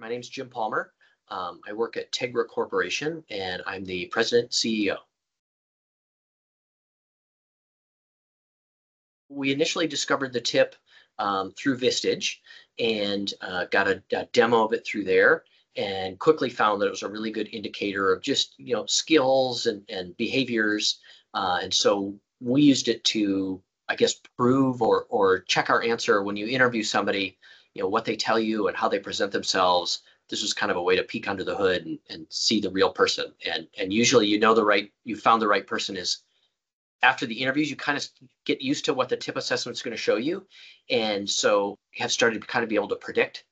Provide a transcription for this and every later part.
My name's Jim Palmer. I work at Tegra Corporation, and I'm the president CEO. We initially discovered the tip through Vistage and got a demo of it through there, and quickly found that it was a really good indicator of just skills and behaviors. And so we used it to, I guess, prove or check our answer when you interview somebody, what they tell you and how they present themselves. This was kind of a way to peek under the hood and see the real person. And usually, you found the right person is after the interviews. You kind of get used to what the tip assessment is going to show you, and so you have started to kind of be able to predict,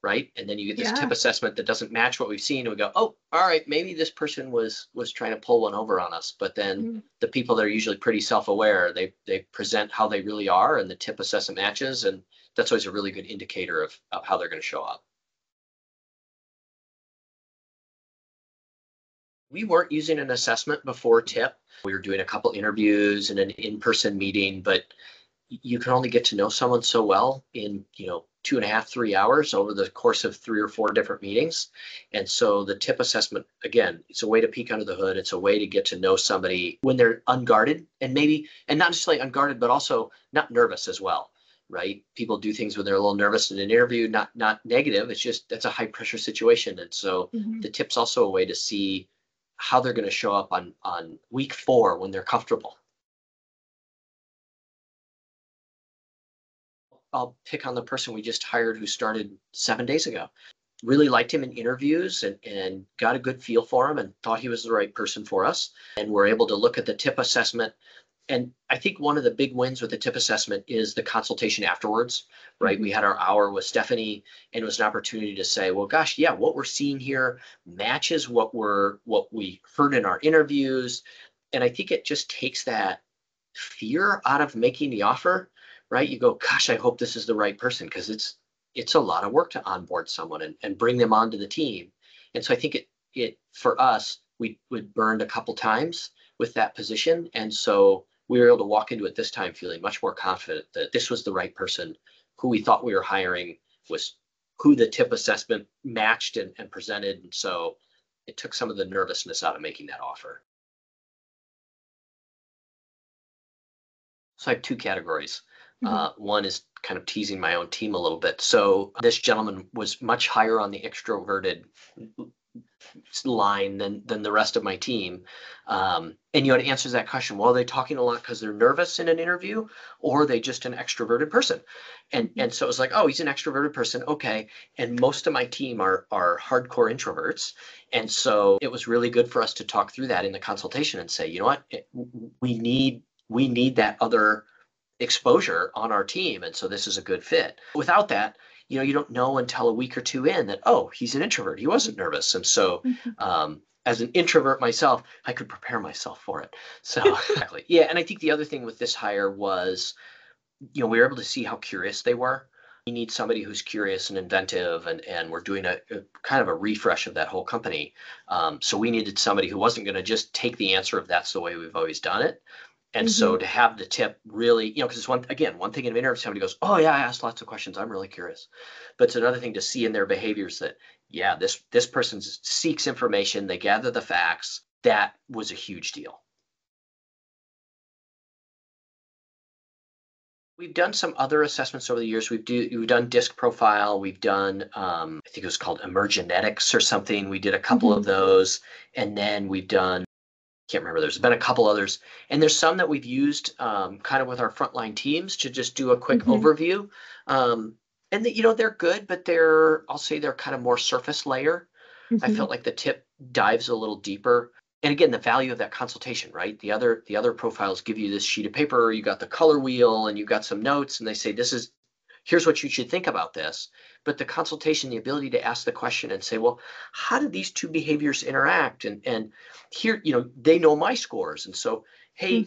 right? And then you get this tip assessment that doesn't match what we've seen, and we go, oh, all right, maybe this person was trying to pull one over on us. But then the people that are usually pretty self-aware, they present how they really are, and the tip assessment matches, and that's always a really good indicator of how they're going to show up. We weren't using an assessment before TIP. We were doing a couple interviews and an in-person meeting, but you can only get to know someone so well in 2.5, 3 hours over the course of 3 or 4 different meetings. And so the TIP assessment, again, it's a way to peek under the hood. It's a way to get to know somebody when they're unguarded, and not necessarily unguarded, but also not nervous as well, right? People do things when they're a little nervous in an interview, not negative. It's just, that's a high pressure situation. And so the TIP's also a way to see how they're going to show up on week 4 when they're comfortable. I'll pick on the person we just hired who started 7 days ago. Really liked him in interviews and got a good feel for him and thought he was the right person for us. And we're able to look at the TIP assessment. And I think one of the big wins with the TIP assessment is the consultation afterwards, right? We had our hour with Stephanie, and it was an opportunity to say, well, gosh, yeah, what we're seeing here matches what we heard in our interviews. And I think it just takes that fear out of making the offer, right? You go, gosh, I hope this is the right person, because it's a lot of work to onboard someone and bring them onto the team. And so I think it for us, we burned a couple times with that position. And so we were able to walk into it this time feeling much more confident that this was the right person. Who we thought we were hiring was who the TIP assessment matched and presented. And so it took some of the nervousness out of making that offer. So I have 2 categories. One is kind of teasing my own team a little bit. So this gentleman was much higher on the extroverted line than the rest of my team. And it answers that question. Well, are they talking a lot because they're nervous in an interview, or are they just an extroverted person? And so it was like, oh, he's an extroverted person. Okay. And most of my team are hardcore introverts. And so it was really good for us to talk through that in the consultation and say, you know what, we need that other exposure on our team. And so this is a good fit. Without that, you don't know until a week or 2 in that, oh, he's an introvert. He wasn't nervous. And so as an introvert myself, I could prepare myself for it. So exactly. Yeah. And I think the other thing with this hire was, we were able to see how curious they were. We need somebody who's curious and inventive, and we're doing a kind of a refresh of that whole company. So we needed somebody who wasn't going to just take the answer of that's the way we've always done it. And so to have the tip really, because it's one thing in an interview, somebody goes, oh yeah, I asked lots of questions, I'm really curious. But it's another thing to see in their behaviors that, yeah, this person seeks information, they gather the facts. That was a huge deal. We've done some other assessments over the years. We've done disc profile. We've done, I think it was called emergenetics or something. We did a couple of those. And then we've done, can't remember, there's been a couple others, and there's some that we've used kind of with our frontline teams to just do a quick overview. And they're good, but I'll say they're kind of more surface layer. I felt like the tip dives a little deeper. And again, the value of that consultation, right? The other profiles give you this sheet of paper, you got the color wheel, and you got some notes, and they say, here's what you should think about this. But the consultation, the ability to ask the question and say, well, how do these 2 behaviors interact? And here, they know my scores. And so, hey,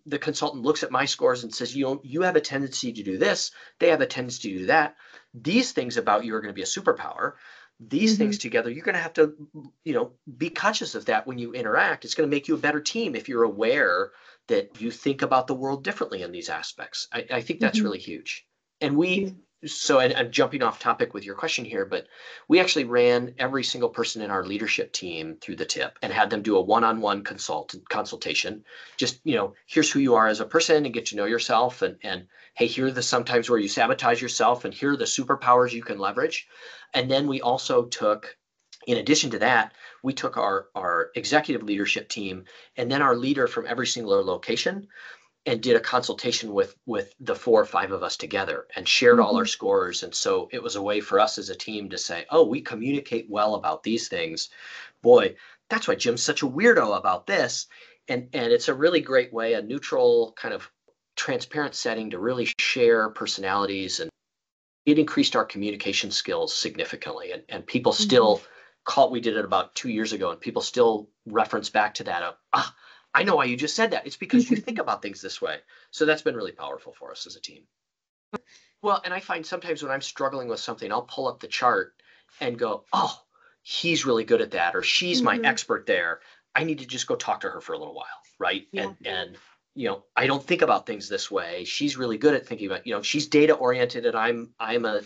the consultant looks at my scores and says, you have a tendency to do this. They have a tendency to do that. These things about you are going to be a superpower. These things together, you're going to have to, be conscious of that when you interact. It's going to make you a better team if you're aware that you think about the world differently in these aspects. I think that's really huge. And we and I'm jumping off topic with your question here, but we actually ran every single person in our leadership team through the tip and had them do a one-on-one consultation. Just, here's who you are as a person and get to know yourself. And hey, here are the sometimes where you sabotage yourself, and here are the superpowers you can leverage. And then we also took, in addition to that, we took our executive leadership team and then our leader from every single location and did a consultation with the 4 or 5 of us together and shared all our scores. And so it was a way for us as a team to say, oh, we communicate well about these things. Boy, that's why Jim's such a weirdo about this. And it's a really great way, a neutral kind of transparent setting to really share personalities. And it increased our communication skills significantly. And people still we did it about 2 years ago, and people still reference back to that I know why you just said that. It's because you think about things this way. So that's been really powerful for us as a team. Well, and I find sometimes when I'm struggling with something, I'll pull up the chart and go, oh, he's really good at that, or she's my expert there. I need to just go talk to her for a little while, right? Yeah. And I don't think about things this way. She's really good at thinking about, she's data oriented, and I'm a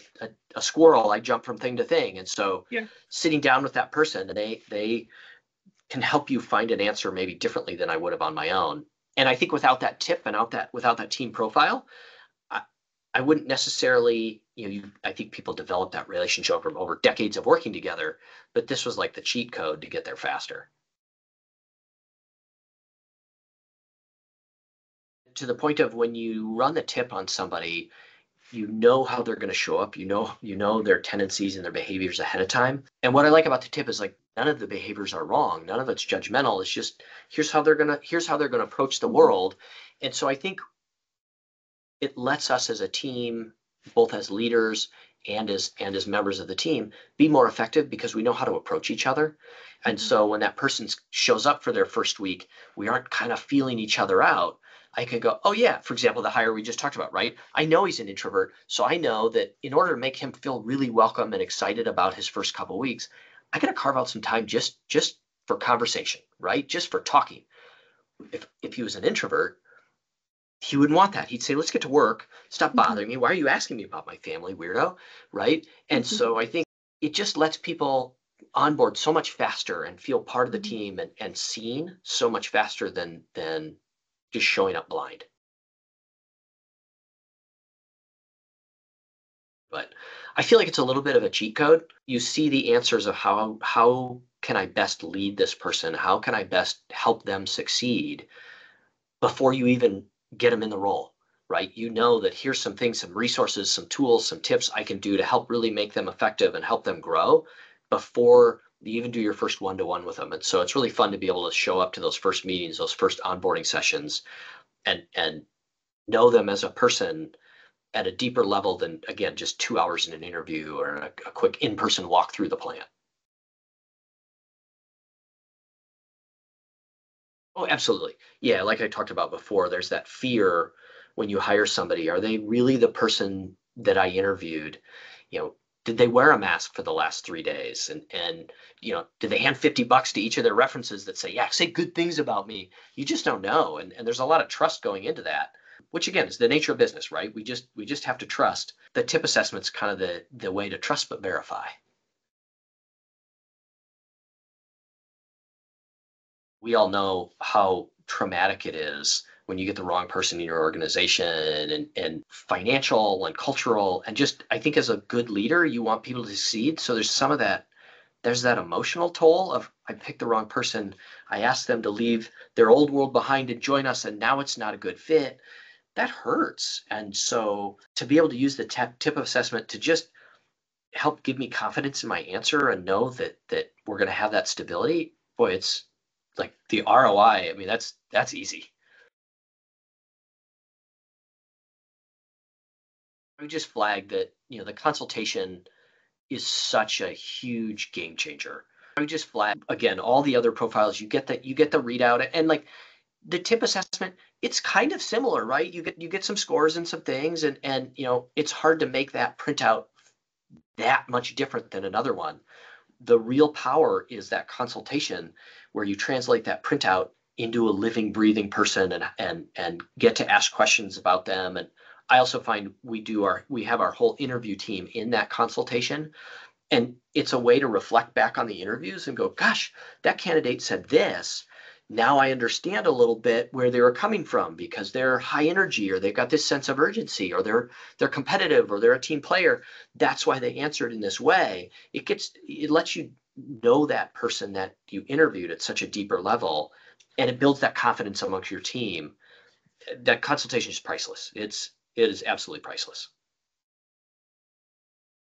squirrel. I jump from thing to thing. And so sitting down with that person, they can help you find an answer maybe differently than I would have on my own. And I think without that tip and without that team profile, I wouldn't necessarily, I think people develop that relationship over decades of working together, but this was like the cheat code to get there faster. To the point of when you run the tip on somebody, you know how they're going to show up, you know their tendencies and their behaviors ahead of time. And what I like about the tip is like none of the behaviors are wrong, none of it's judgmental. It's just here's how they're going to approach the world. And so I think it lets us as a team, both as leaders and as members of the team, be more effective because we know how to approach each other. And so when that person shows up for their first week, we aren't kind of feeling each other out. I can go, oh yeah, for example, the hire we just talked about, right? I know he's an introvert, so I know that in order to make him feel really welcome and excited about his first couple of weeks, I got to carve out some time just for conversation, right? Just for talking. If he was an introvert, he wouldn't want that. He'd say, let's get to work. Stop bothering me. Why are you asking me about my family, weirdo? Right? And so I think it just lets people onboard so much faster and feel part of the team and seen so much faster than just showing up blind. But I feel like it's a little bit of a cheat code. You see the answers of how can I best lead this person? How can I best help them succeed before you even get them in the role, right? You know that here's some things, some resources, some tools, some tips I can do to help really make them effective and help them grow before you even do your first one-to-one with them. And so it's really fun to be able to show up to those first meetings, those first onboarding sessions, and know them as a person at a deeper level than, again, just 2 hours in an interview or a quick in-person walk through the plant. Oh, absolutely. Yeah, like I talked about before, there's that fear when you hire somebody. Are they really the person that I interviewed? Did they wear a mask for the last 3 days? And did they hand $50 to each of their references that say, yeah, say good things about me? You just don't know. And there's a lot of trust going into that, which again is the nature of business, right? We just have to trust. The tip assessment's kind of the way to trust but verify. We all know how traumatic it is when you get the wrong person in your organization, and financial and cultural, and just I think as a good leader you want people to succeed. So there's that emotional toll of I picked the wrong person, I asked them to leave their old world behind and join us, and now it's not a good fit. That hurts. And so to be able to use the tip assessment to just help give me confidence in my answer and know that we're going to have that stability, boy, it's like the ROI. I mean, that's easy. I would just flag that, the consultation is such a huge game changer. I would just flag again all the other profiles. You get the readout, and like the tip assessment, it's kind of similar, right? You get some scores and some things, and it's hard to make that printout that much different than another one. The real power is that consultation where you translate that printout into a living, breathing person and get to ask questions about them. And I also find we have our whole interview team in that consultation, and it's a way to reflect back on the interviews and go, gosh, that candidate said this. Now I understand a little bit where they were coming from because they're high energy, or they've got this sense of urgency, or they're competitive, or they're a team player. That's why they answered in this way. It lets you know that person that you interviewed at such a deeper level, and it builds that confidence amongst your team. That consultation is priceless. It is absolutely priceless.